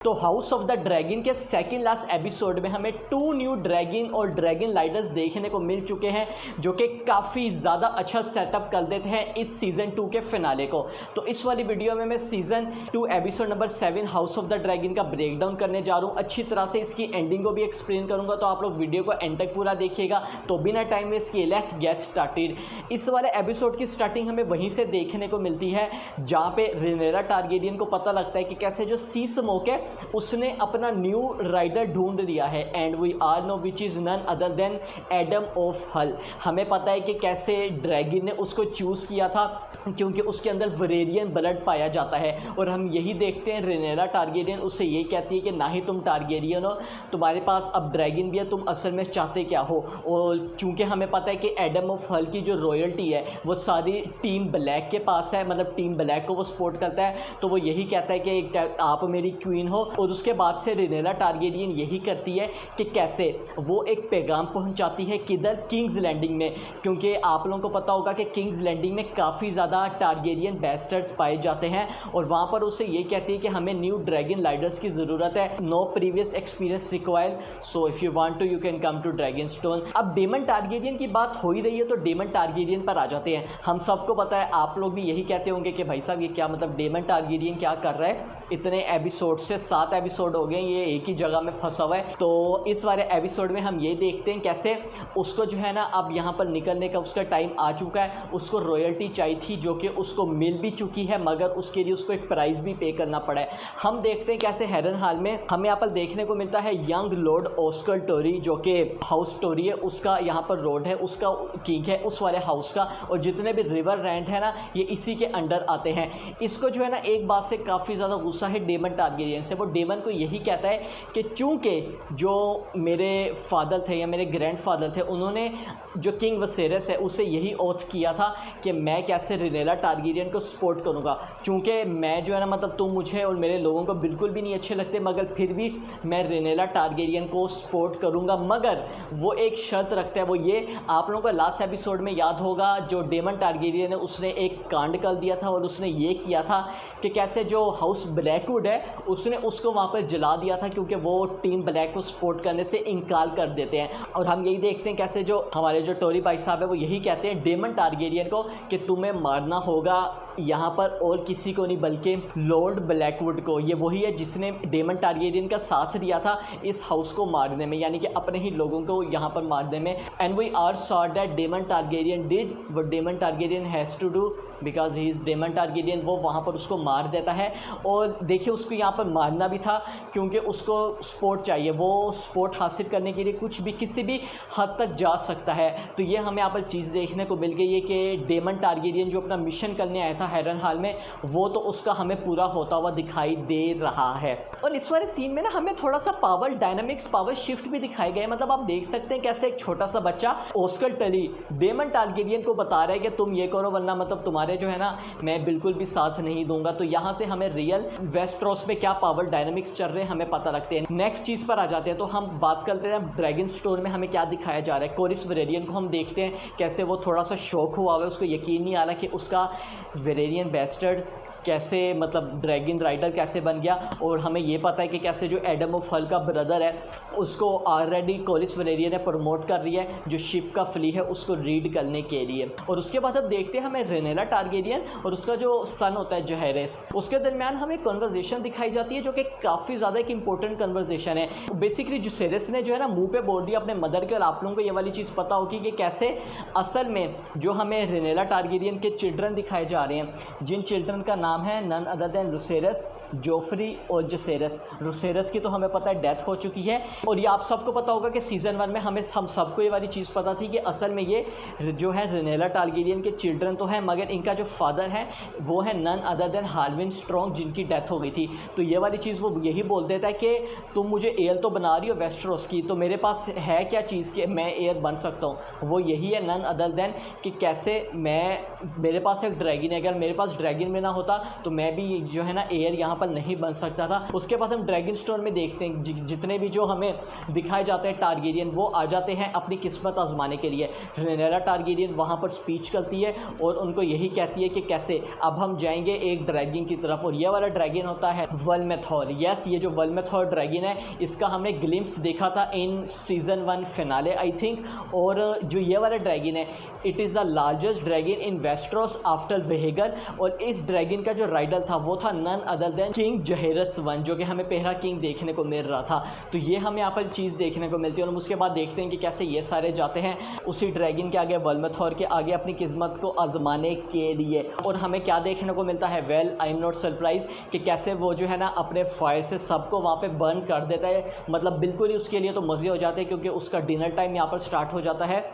तो house of the dragon के second last episode में हमें 2 न्यू ड्रैगन और ड्रैगन राइडर्स देखने को मिल चुके हैं, जो कि काफ़ी ज़्यादा अच्छा सेटअप कर देते हैं इस सीज़न 2 के फिनाले को। तो इस वाली वीडियो में मैं season 2 episode number 7 house of the dragon का ब्रेकडाउन करने जा रहा हूँ। अच्छी तरह से इसकी एंडिंग को भी एक्सप्लेन करूँगा, तो आप लोग वीडियो को एंड तक पूरा देखिएगा। तो बिना टाइम वेस्ट किए लेट्स गेट स्टार्टेड। इस वाले एपिसोड की स्टार्टिंग हमें वहीं से देखने को मिलती है जहाँ पे रेनेरा टारगेरियन को पता लगता है कि कैसे जो सी स्मोक है उसने अपना न्यू राइडर ढूंढ लिया है, and we are know which is none other than Addam of Hull. हमें पता है कि कैसे ड्रैगन ने उसको चूज़ किया था क्योंकि उसके अंदर वरेरियन ब्लड पाया जाता है, और हम यही देखते हैं रेनेरा टारगेरियन उससे ये कहती है कि ना ही तुम टारगेरियन हो, तुम्हारे पास अब ड्रैगन भी है, तुम असल में चाहते क्या हो। और चूँकि हमें पता है कि एडम ऑफ हल की जो रॉयल्टी है वो सारी टीम ब्लैक के पास है, मतलब टीम ब्लैक को वो सपोर्ट करता है, तो वो यही कहता है कि आप मेरी क्वीन हो। और उसके बाद से रेनेरा टारगेरियन यही करती है कि कैसे वो एक पैगाम पहुंचाती है किधर, किंग्स लैंडिंग में, क्योंकि आप लोगों को पता होगा कि किंग्स लैंडिंग में काफ़ी ज़्यादा टारगेरियन बेस्टर्स पाए जाते हैं, और वहाँ पर उसे ये कहती है कि हमें न्यू ड्रैगन राइडर्स की ज़रूरत है, no previous experience required, so if you want to you can come to Dragonstone. अब डेमन टारगेरियन की बात हो ही रही है तो डेमन टारगेरियन पर आ जाते हैं। हम सबको पता है, आप लोग भी यही कहते होंगे कि भाई साहब ये क्या मतलब डेमन टारगेरियन क्या कर रहा है, इतने एपिसोड से 7 एपिसोड हो गए, ये एक ही जगह में फंसा हुआ है। तो इस वाले एपिसोड में हम ये देखते हैं कैसे उसको जो है ना अब यहाँ पर निकलने का उसका टाइम आ चुका है। उसको रॉयल्टी चाहिए थी जो कि उसको मिल भी चुकी है, मगर उसके लिए उसको एक प्राइस भी पे करना पड़ा है। हम देखते हैं कैसे हेरन हाल में हमें यहाँ पर देखने को मिलता है यंग लॉर्ड ऑस्कर टोरी, जो कि हाउस टोरी है उसका यहाँ पर रोड है, उसका किंग है उस वाले हाउस का, और जितने भी रिवर रैंड है ना ये इसी के अंडर आते हैं। इसको जो है ना एक बात से काफ़ी ज़्यादा गुस्सा है डेमन टारगेरियन से। वो डेमन को यही कहता है कि चूंकि जो मेरे फादर थे या मेरे ग्रैंडफादर थे उन्होंने जो किंग वसेरस है उसे यही ओथ किया था कि मैं कैसे रेनेरा टारगेरियन को सपोर्ट करूंगा, चूंकि मैं जो है ना मतलब तुम मुझे और मेरे लोगों को बिल्कुल भी नहीं अच्छे लगते, मगर फिर भी मैं रेनेरा टारगेरियन को सपोर्ट करूंगा। मगर वो एक शर्त रखता है, वो ये, आप लोगों को लास्ट एपिसोड में याद होगा जो डेमन टारगेरियन है उसने एक कांड कर दिया था, और उसने ये किया था कि कैसे जो हाउस ब्लैकवुड है उसने उसको वहाँ पर जला दिया था, क्योंकि वो टीम ब्लैक को सपोर्ट करने से इनकार कर देते हैं। और हम यही देखते हैं कैसे जो हमारे जो टोरी भाई साहब है वो यही कहते हैं डेमन टारगेरियन को कि तुम्हें मारना होगा यहाँ पर और किसी को नहीं बल्कि लॉर्ड ब्लैकवुड को। ये वही है जिसने डेमन टारगेरियन का साथ दिया था इस हाउस को मारने में, यानी कि अपने ही लोगों को यहाँ पर मारने में। And we are saw that Daemon Targaryen did what Daemon Targaryen has to do because he is Daemon Targaryen. वो वहाँ पर उसको मार देता है, और देखिए उसको यहाँ पर मारना भी था क्योंकि उसको सपोर्ट चाहिए, वो सपोर्ट हासिल करने के लिए कुछ भी किसी भी हद तक जा सकता है। तो ये हमें यहाँ पर चीज़ देखने को मिल गई है कि डेमन टारगेरियन जो अपना मिशन करने आया था हेरन हाल में, वो तो उसका हमें पूरा होता हुआ दिखाई दे रहा है। और इस वाले सीन में ना हमें थोड़ा सा पावर डायनामिक्स, पावर शिफ्ट भी दिखाए गए। मतलब आप देख सकते हैं कैसे एक छोटा सा बच्चा ऑस्कर टली डेमन टारगेरियन को बता रहा है कि तुम ये करो वरना मतलब तुम्हारे जो है ना मैं बिल्कुल भी साथ नहीं दूंगा। तो यहाँ से हमें रियल वेस्टरोस में क्या पावर डायनामिक्स चल रहे हैं हमें पता लगते हैं। नेक्स्ट चीज़ पर आ जाते हैं, तो हम बात करते हैं ड्रैगन स्टोन में हमें क्या दिखाया जा रहा है। कोरिस वेरेरियन को हम देखते हैं कैसे वो थोड़ा सा शौक हुआ है, उसको यकीन नहीं आ रहा कि उसका वेरेरियन बेस्टर्ड कैसे मतलब ड्रैगन राइडर कैसे बन गया। और हमें ये पता है कि कैसे जो एडम ऑफ हल का ब्रदर है उसको ऑलरेडी कोरिस वेरेरियन ने प्रमोट कर रही है जो शिप का फ्ली है उसको रीड करने के लिए। और उसके बाद अब देखते हैं हमें रेनेरा टारगेरियन और उसका जो सन होता है जहेरेस, उसके दरमियान हमें कन्वर्जेशन दिखाई जाती है जो कि काफ़ी ज़्यादा एक इंपॉर्टेंट कन्वर्जेशन है। बेसिकली जुसेरेस ने जो है ना मुंह पे बोल दिया अपने मदर के, और आप लोगों को ये वाली चीज़ पता होगी कि कैसे असल में जो हमें रेनेरा टारगेरियन के चिल्ड्रन दिखाए जा रहे हैं, जिन चिल्ड्रन का नाम है नन अदर देन लुसेरस, जोफ्री और जसेरस। लुसेरस की तो हमें पता है डेथ हो चुकी है, और ये आप सबको पता होगा कि सीज़न 1 में हम सबको ये वाली चीज़ पता थी कि असल में ये जो है रेनेरा टारगेरियन के चिल्ड्रन तो हैं, मगर इनका जो फादर है वो है none other than Harwin Strong जिनकी डेथ हो गई थी। तो ये वाली चीज़ वो यही बोल देता है कि तुम मुझे एयर तो बना रही हो वेस्टरोस की, तो मेरे पास है क्या चीज़ कि मैं एयर बन सकता हूँ। वो यही है नन अदर देन कि कैसे मेरे पास एक ड्रैगन है, अगर मेरे पास ड्रैगन में ना होता तो मैं भी जो है ना एयर यहाँ पर नहीं बन सकता था। उसके बाद हम ड्रैगन स्टोन में देखते हैं जितने भी जो हमें दिखाए जाते हैं टारगेरियन वो आ जाते हैं अपनी किस्मत आजमाने के लिए। रेनेरा टारगेरियन वहाँ पर स्पीच करती है और उनको यही कहती है कि कैसे अब हम जाएंगे एक ड्रैगन की तरफ, और ये वाला ड्रैगन होता है वोल्मेथोर। यस, ये जो वोल्मेथोर ड्रैगन है इसका हमने ग्लिम्प्स देखा था in season 1 finale I think. और जो ये वाला ड्रैगन है it is the largest dragon in Westeros after Vhagar, और इस ड्रैगन का जो राइडर था वो था none other than king Jaehaerys one, जो कि हमें पहला किंग देखने को मिल रहा था। तो ये हमें यहाँ पर चीज़ देखने को मिलती है। और उसके बाद देखते हैं कि कैसे ये सारे जाते हैं उसी ड्रैगन के आगे, वोल्मेथोर के आगे, अपनी किस्मत को आजमाने के लिए। और हमें क्या देखने को मिलता है, well I am not surprise, कि कैसे वो जो है ना अपने फायर से सबको वहाँ पे बर्न कर देता है। मतलब बिल्कुल ही उसके लिए तो मज़े हो जाते हैं, क्योंकि उसका डिनर टाइम यहाँ पर स्टार्ट हो जाता है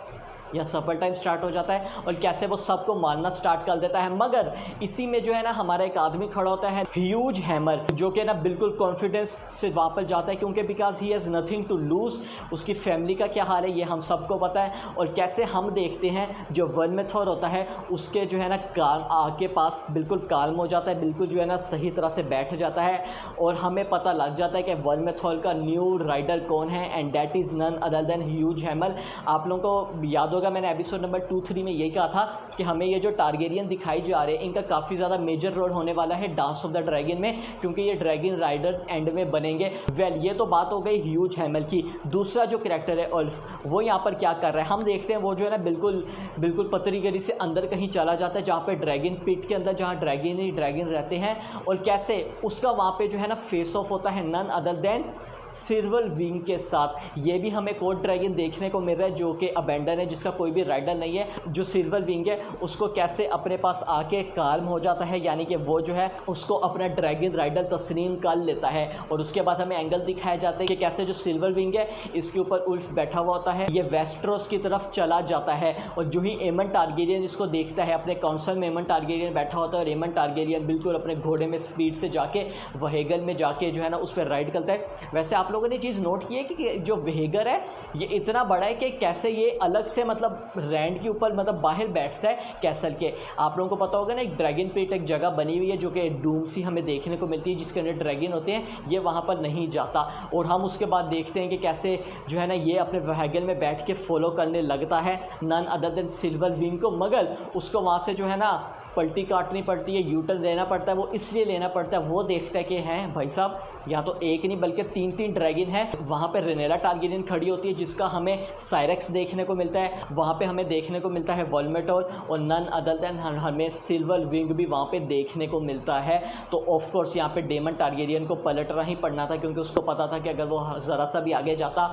या सफ़र टाइम स्टार्ट हो जाता है, और कैसे वो सबको मारना स्टार्ट कर देता है। मगर इसी में जो है ना हमारा एक आदमी खड़ा होता है, ह्यूज हैमर, जो कि ना बिल्कुल कॉन्फिडेंस से वहाँ पर जाता है, क्योंकि because he has nothing to lose. उसकी फैमिली का क्या हाल है ये हम सबको पता है। और कैसे हम देखते हैं जो वोल्मेथोर होता है उसके जो है ना कान आके पास बिल्कुल काल्म हो जाता है, बिल्कुल जो है ना सही तरह से बैठ जाता है, और हमें पता लग जाता है कि वोल्मेथोर का न्यू राइडर कौन है, and that is none other than Hugh Hammer. आप लोगों को याद होगा मैंने एपिसोड नंबर 2-3 में यही कहा था कि हमें ये जो टारगेरियन दिखाई जा रहे हैं इनका काफ़ी ज़्यादा मेजर रोल होने वाला है डांस ऑफ द ड्रैगन में, क्योंकि ये ड्रैगन राइडर्स एंड में बनेंगे। वेल ये तो बात हो गई ह्यूज हैमर की। दूसरा जो कैरेक्टर है उल्फ, वो यहाँ पर क्या कर रहा है हम देखते हैं। वो जो है ना बिल्कुल पतरी गली से अंदर कहीं चला जाता है, जहाँ पर ड्रैगन पिट के अंदर, जहाँ ड्रैगन ही ड्रैगन रहते हैं, और कैसे उसका वहाँ पर जो है ना फेस ऑफ होता है none other than Silverwing के साथ। ये भी हमें कोड ड्रैगन देखने को मिल रहा है जो कि अबेंडन है, जिसका कोई भी राइडर नहीं है। जो सिल्वर विंग है उसको कैसे अपने पास आके काल्म हो जाता है, यानी कि वो जो है उसको अपना ड्रैगन राइडर तस्लीम कर लेता है। और उसके बाद हमें एंगल दिखाया जाता है कि कैसे जो सिल्वर विंग है इसके ऊपर उल्फ बैठा हुआ होता है, ये वेस्ट्रोस की तरफ चला जाता है। और जो ही एमन टारगेरियन इसको देखता है, अपने काउंसिल में एमन टारगेरियन बैठा होता है, और एमन टारगेरियन बिल्कुल अपने घोड़े में स्पीड से जाके वेहेगर में जाके जो है ना उस पर राइड करता है। वैसे आप लोगों ने चीज़ नोट की है कि जो वेहेगर है ये इतना बड़ा है कि कैसे ये अलग से मतलब रैंड के ऊपर मतलब बाहर बैठता है कैसल के। आप लोगों को पता होगा ना एक ड्रैगन पिट एक जगह बनी हुई है जो कि डूम सी हमें देखने को मिलती है, जिसके अंदर ड्रैगन होते हैं, ये वहाँ पर नहीं जाता। और हम उसके बाद देखते हैं कि कैसे जो है ना ये अपने वेहेगर में बैठ के फॉलो करने लगता है none other than Silverwing को। मगर उसको वहाँ से जो है ना पलटी काटनी पड़ती है, यूटर्न लेना पड़ता है। वो इसलिए लेना पड़ता है, वो देखता है कि हैं भाई साहब यहाँ तो एक नहीं बल्कि 3 ड्रैगन है। वहाँ पे रेनेला टारगेरियन खड़ी होती है जिसका हमें साइरेक्स देखने को मिलता है, वहाँ पे हमें देखने को मिलता है वोल्मेटोर, और नन अदर देन हमें सिल्वर विंग भी वहाँ पे देखने को मिलता है। तो ऑफ कोर्स यहाँ पे डेमन टारगेरियन को पलटना ही पड़ना था, क्योंकि उसको पता था कि अगर वो ज़रा सा भी आगे जाता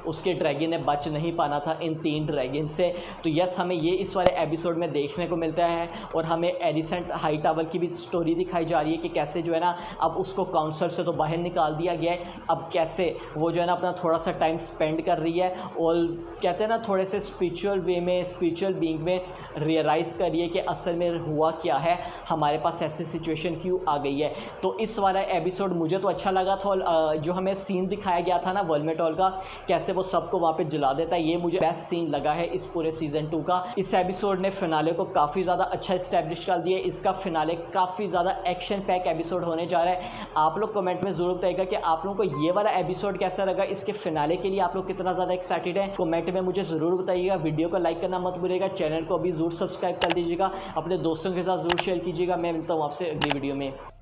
उसके ड्रैगन ने बच नहीं पाना था इन 3 ड्रैगन से। तो यस, हमें ये इस वाले एपिसोड में देखने को मिलता है। और हमें एलिसेंट हाई टावर की भी स्टोरी दिखाई जा रही है कि कैसे जो है ना अब उसको काउंसलर से तो बाहर निकाल दिया गया है, अब कैसे वो जो है ना अपना थोड़ा सा टाइम स्पेंड कर रही है, और कहते हैं ना थोड़े से स्पिरिचुअल वे में, स्पिरिचुअल बीइंग में रियलाइज़ करिए कि असल में हुआ क्या है, हमारे पास ऐसी सिचुएशन क्यों आ गई है। तो इस वाला एपिसोड मुझे तो अच्छा लगा था। जो हमें सीन दिखाया गया था ना वोल्मेटोर का, कैसे वो सबको वहाँ पे जला देता है, ये मुझे बेस्ट सीन लगा है इस पूरे सीज़न 2 का। इस एपिसोड ने फिनाले को काफ़ी ज़्यादा अच्छा इस्टेब्लिश कर दिया। इसका फिनाले काफ़ी ज़्यादा एक्शन पैक एपिसोड होने जा रहा है। आप लोग कमेंट में ज़रूर बताइएगा कि आप लोगों को ये वाला एपिसोड कैसा लगा, इसके फिनाले के लिए आप लोग कितना ज़्यादा एक्साइटेड है, कमेंट में मुझे ज़रूर बताइएगा। वीडियो को लाइक करना मत भूलिएगा, चैनल को भी ज़रूर सब्सक्राइब कर दीजिएगा, अपने दोस्तों के साथ ज़रूर शेयर कीजिएगा। मैं मिलता हूँ आपसे अगली वीडियो में।